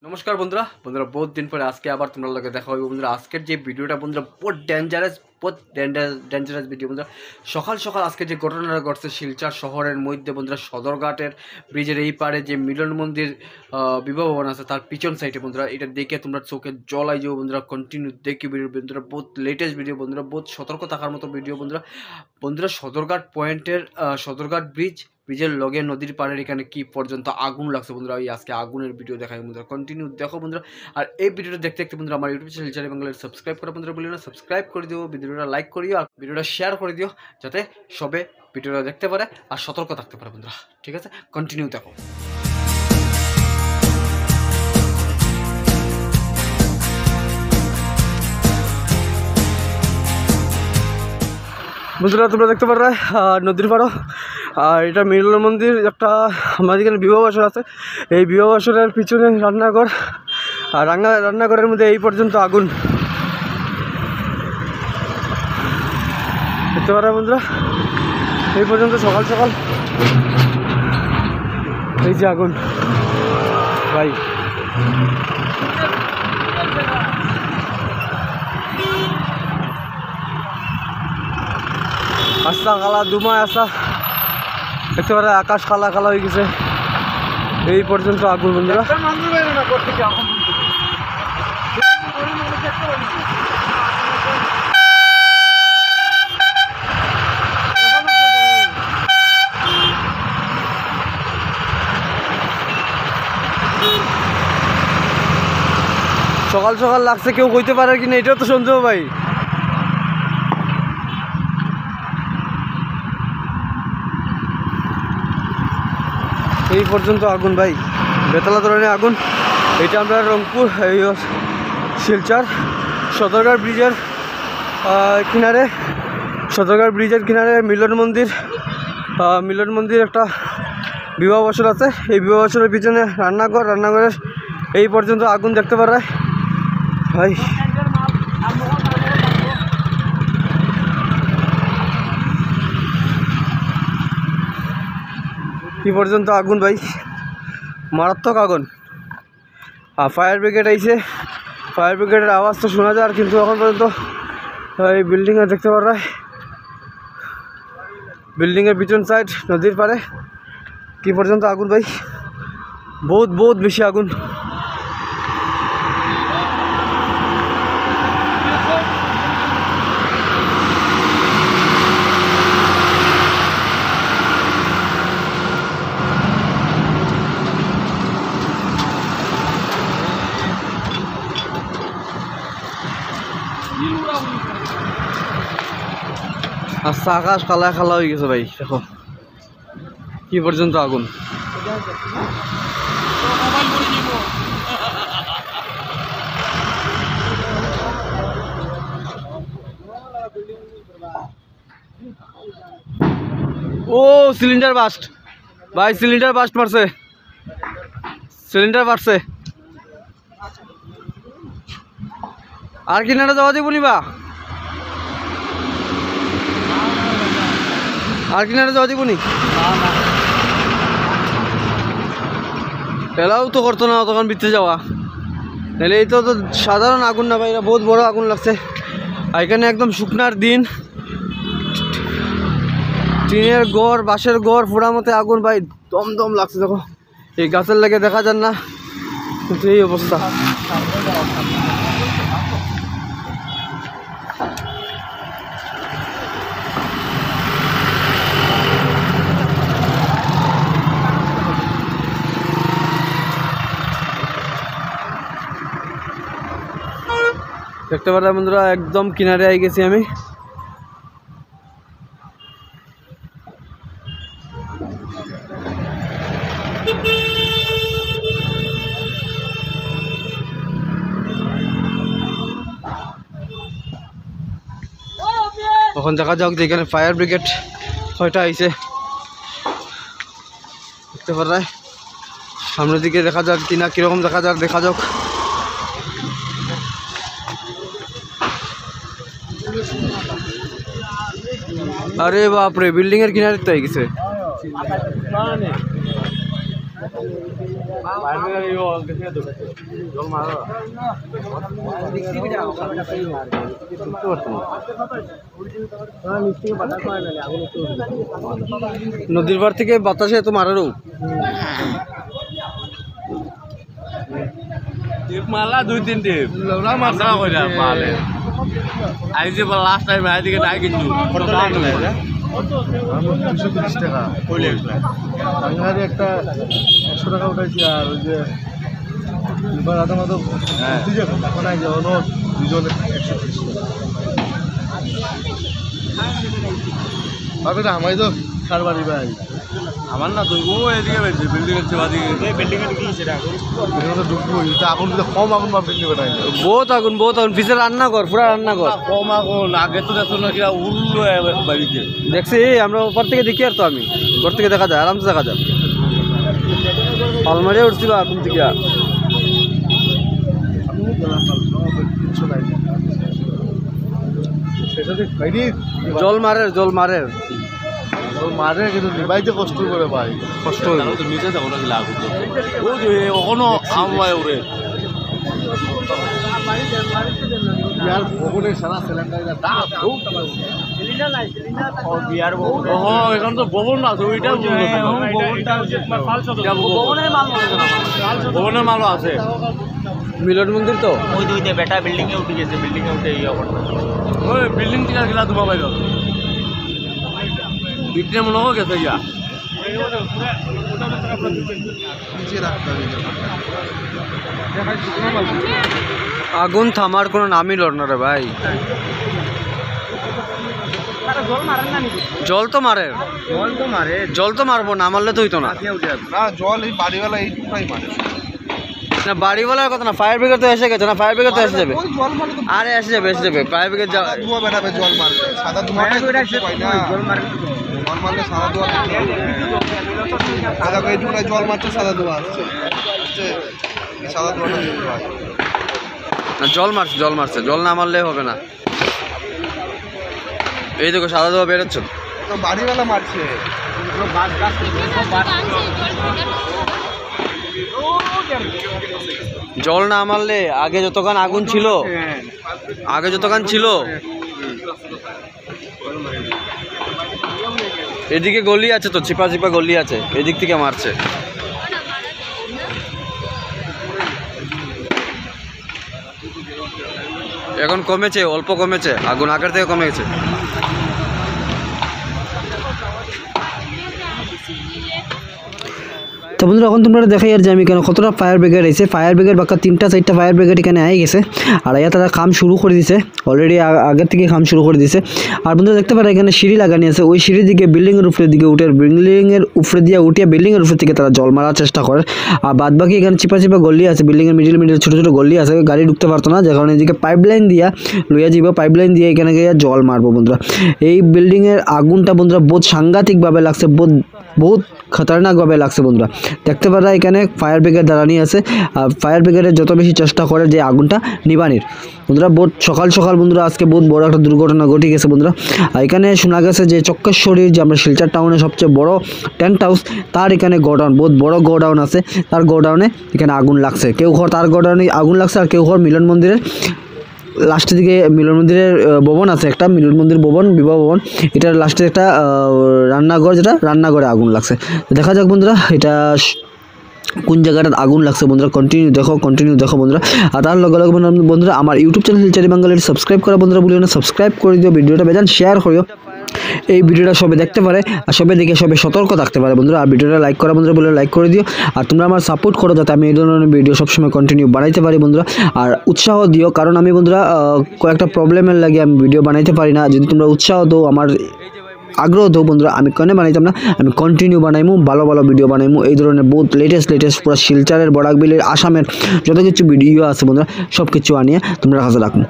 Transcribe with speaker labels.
Speaker 1: নমস্কার বন্ধুরা বহুত দিন পরে আজকে আবার তোমরা লোকে দেখা হবে বন্ধুরা। আজকের যে ভিডিওটা বন্ধুরা বহুত ডেঞ্জারাস ভিডিও বন্ধুরা। সকাল সকাল আজকে যে ঘটনাটা ঘটছে শিলচর শহরের মধ্যে বন্ধুরা, সদরঘাটের ব্রিজের এই পারে যে মিলন মন্দির বিবাহ ভবন আছে তার পিছন সাইডে বন্ধুরা, এটা দেখে তোমরা চোখে জল আই যাবো বন্ধুরা। কন্টিনিউ দেখি ভিডিও বন্ধুরা, বহুত লেটেস্ট ভিডিও বন্ধুরা, বহুত সতর্ক থাকার মতো ভিডিও বন্ধুরা। সদরঘাট পয়েন্টের সদরঘাট ব্রিজের লগে নদীর পাড়ের এখানে কি পর্যন্ত আগুন লাগছে বন্ধুরা। এই আজকে আগুনের ভিডিও দেখাই বন্ধুরা, কন্টিনিউ দেখো বন্ধুরা। আর এই ভিডিওটা দেখতে দেখতে বন্ধুরা আমার ইউটিউব চ্যানেল শিলচর বাংলার সাবস্ক্রাইব করা বন্ধুরা বলি না, সাবস্ক্রাইব করে দিও, ভিডিওটা লাইক করিও আর ভিডিওটা শেয়ার করে দিও যাতে সবে ভিডিওটা দেখতে পারে আর সতর্ক থাকতে পারে বন্ধুরা। ঠিক আছে, কন্টিনিউ দেখো বন্ধুরা। তোমরা দেখতে পারো নদীর পাড়ো, আর এটা মিলন মন্দির। একটা আমাদের এখানে বিবাহ বাসর আছে, এই বিবাহ বাসরের পিছনে রান্নাঘর, আর রান্নাঘরের মধ্যে এই পর্যন্ত আগুন দেখতে পারো বন্ধুরা। এই পর্যন্ত সকাল সকাল এই যে আগুন ভাই, আস্তা কালা দুমায় আসা দেখতে পারে, আকাশ কালা কালা হয়ে গেছে। এই পর্যন্ত আগুন বন্ধুরা। সকাল সকাল লাগছে, কেউ কইতে পারে কিনা এটাও তো সন্দেহ ভাই। এই পর্যন্ত আগুন ভাই, বেতলা ধরনের আগুন। এটা আমরা রংপুর এই শিলচর সদরঘাট ব্রিজের কিনারে, সদরঘাট ব্রিজের কিনারে মিলন মন্দির একটা বিবাহ বাসর আছে। এই বিবাহ বাসরের পিছনে রান্নাঘরের এই পর্যন্ত আগুন দেখতে পারে ভাই। কি পর্যন্ত আগুন ভাই, মারাত্মক আগুন। আর ফায়ার ব্রিগেড আইছে, ফায়ার ব্রিগেডের আওয়াজ তো শোনা যায়, কিন্তু এখন পর্যন্ত এই বিল্ডিংয়ে দেখতে পারা, বিল্ডিংয়ের পিছন সাইড নদীর পারে কি পর্যন্ত আগুন ভাই, বহুত বেশি আগুন। আচ্ছা, আকাশ কালা কালা হয়ে গেছে ভাই, দেখো কি পর্যন্ত আগুন। ও সিলিন্ডার বাস্ট ভাই, সিলিন্ডার বাস্ট মারছে, সিলিন্ডার বাড়ছে। আর কিনারে যাওয়া দিব নিবা, আর কিনারে যাওয়া দিব নি, এলাও তো করতো না তখন ভিতরে যাওয়া, নাহলে এই তো সাধারণ আগুন না ভাই, বহুত বড় আগুন লাগছে। আর এখানে একদম শুকনার দিন, টিনের গড় বাঁশের গড় পুরা মতে আগুন ভাই, দম লাগছে। দেখো এই গাছের লাগে দেখা যান না, কিন্তু এই অবস্থা। দেখতে পারলাম বন্ধুরা, একদম কিনারে আই গেছি আমি। এখন দেখা যাক যে এখানে ফায়ার ব্রিগেড কয়টা আইছে, দেখতে পারায় সামনের দিকে দেখা যাক কিনা, কিরকম দেখা যাক। আরে বাপরে, বিল্ডিং এর কিনারে তো হয়ে গেছে। নদীর পার থেকে বাতাসে এত মারারও
Speaker 2: মালা 2-3 টিপ মাথা কইরা মালে আইছে বল লাস্ট টাইম আইদিকে নাই কিন্তু কত টাকা লাগে 230 টাকা কইলে আঙ্গারে একটা 100 টাকা উঠাইছি আর ওই যে এবার আদা মাদা বুঝি যাবে এখন আই যাও নো দুজনে 130 টাকা বাবা আমাই তো কারবারি ভাই আমার না তো ও এদিকে বেশি বিল্ডিং এর চেয়ে বাদিকে এই বিল্ডিং এর কি সেটা বিল্ডিং তো ঢুকবো এটা আগুন তো কম আগুন বা বিল্ডিং বানাই
Speaker 1: বহুত আগুন পিছে রান্না কর পুরা রান্না কর
Speaker 2: কম আগুন আগে তো দেখো না কি উল্লো বাড়িতে
Speaker 1: দেখছি আমরা উপর থেকে দেখি আর তো আমি উপর থেকে দেখা যায় আরামসে দেখা যায় আলমারি উঠছিল আগুন থেকে জল মারে
Speaker 2: মারে কিন্তু নিবাইতে কষ্ট করে ভাই কষ্ট হয় তো নিচে যাবো না লাগ ও যে ওখানে আমলায় ওরে ইয়ার ভবনের সারা সিলিন্ডারের দাম ও বিয়ার ভবন ও এখন তো ভবন না তো ওইটা ভবনটা তোমার ফালসো তো ভবনের মাল আছে
Speaker 1: মিলন মন্দির তো
Speaker 2: ওই দুইতে বেটা বিল্ডিং এ উঠে গেছে বিল্ডিং এ উঠে ইয়া করতে ওই বিল্ডিং থেকে গেলা তোমার বাইরে বিটনে মনে হয় গেছে ইয়া
Speaker 1: আগুন থামার কোনো নামই লড় না রে ভাই জল তো মারবো না মারলে তো হইতো না
Speaker 2: জল এই বাড়িওয়ালা এইটুকুই মারে
Speaker 1: না বাড়িওয়ালার কথা না ফায়ার ব্রিগেড তো এসে গেছে না ফায়ার ব্রিগেড তো এসে যাবে আরে এসে যাবে ফায়ার ব্রিগেড
Speaker 2: ধোয়া বেড়াবে জল মারবে সাদা ধোঁয়া জল মারলে সাদা ধোঁয়া সাদা এইটুকুটাই জল মারছে সাদা ধোঁয়া আসছে সাদা ধোঁয়াটা হয়
Speaker 1: না জল মারছে জল না মারলে হবে না এই দেখো সাদা ধোয়া বেরোচ্ছ
Speaker 2: তো বাড়িওয়ালা মারছে
Speaker 1: জল না মারলে আগে যতক্ষণ আগুন ছিল এদিকে গলি আছে তো চিপা গলি আছে এদিক থেকে মারছে এখন কমেছে অল্প কমেছে আগুন আগের থেকে কমে গেছে তো বন্ধুরা এখন তোমরা দেখাই আর যে আমি কেন কতটা ফায়ার ব্রিগেড এসে ফায়ার ব্রিগেড বাক্কা 3-4টা ফায়ার ব্রিগেড এখানে আই গেছে আর আয়া তারা কাম শুরু করে দিছে অলরেডি আগের থেকে কাম শুরু করে দিছে আর বন্ধুরা দেখতে পারে এখানে সিঁড়ি লাগানি আছে ওই সিঁড়ি দিকে বিল্ডিংয়ের উপরে দিকে উঠে বিল্ডিংয়ের উপরে দিয়ে উঠিয়ে বিল্ডিংয়ের উপর থেকে তারা জল মারার চেষ্টা করে আর বাদ বাকি এখানে চিপা গলি আছে বিল্ডিংয়ের মিডিল ছোটো গলি আছে গাড়ি ঢুকতে পারতো না যে কারণে এদিকে পাইপলাইন দিয়া লইয়া যাব পাইপলাইন দিয়ে এখানে গিয়ে জল মারবো বন্ধুরা এই বিল্ডিংয়ের আগুনটা বন্ধুরা বহুত সাংঘাতিকভাবে লাগছে বহুত খতরনাকভাবে লাগছে বন্ধুরা দেখতে পারা এখানে ফায়ার ব্রিগেড দাঁড়ানি আছে আর ফায়ার ব্রিগেডের যত বেশি চেষ্টা করে যে আগুনটা নিবানির বন্ধুরা বহুত সকাল বন্ধুরা আজকে বহুত বড় একটা দুর্ঘটনা ঘটে গেছে বন্ধুরা আর এখানে শোনা গেছে যে চক্কেশ্বরীর যে আমরা শিলচর টাউনের সবচেয়ে বড় টেন্ট হাউস তার এখানে গোডাউন বহুত বড় গোডাউন আছে তার গোডাউনে এখানে আগুন লাগছে কেউ ঘর তার গোডাউনে আগুন লাগছে আর কেউ ঘর মিলন মন্দিরের লাস্টের দিকে মিলন মন্দিরের ভবন আছে একটা মিলন মন্দির ভবন বিবাহ ভবন এটার লাস্টে একটা রান্নাঘর যেটা রান্নাঘরে আগুন লাগছে দেখা যাক বন্ধুরা এটা কোন জায়গাটা আগুন লাগছে বন্ধুরা কন্টিনিউ দেখো বন্ধুরা আর তার লগে লগে বন্ধুরা আমার ইউটিউব চ্যানেল হিলচারি বাঙালির সাবস্ক্রাইব করা বন্ধুরা ভুলিও না সাবস্ক্রাইব করে দিও ভিডিওটা বেজান শেয়ার করিও এই ভিডিওটা সবাই দেখতে পারে আর সবাই দেখে সবাই সতর্ক থাকতে পারে বন্ধুরা আর ভিডিওটা লাইক করা বন্ধুরা বলে লাইক করে দিও আর তোমরা আমার সাপোর্ট করো যাতে আমি এই ধরনের ভিডিও সবসময় কন্টিনিউ বানাইতে পারি বন্ধুরা আর উৎসাহ দিও কারণ আমি বন্ধুরা কয়েকটা প্রবলেমের লাগে আমি ভিডিও বানাইতে পারি না যদি তোমরা উৎসাহ দাও আমার আগ্রহ দাও বন্ধুরা আমি কেন বানাইতাম না আমি কন্টিনিউ বানাইমু ভালো ভিডিও বানাইমু এই ধরনের বহুত লেটেস্ট পুরো শিলচরের বড়াকবিলের আসামের যত কিছু ভিডিও আছে বন্ধুরা সব কিছু আনিয়ে তোমরা কাছে রাখবো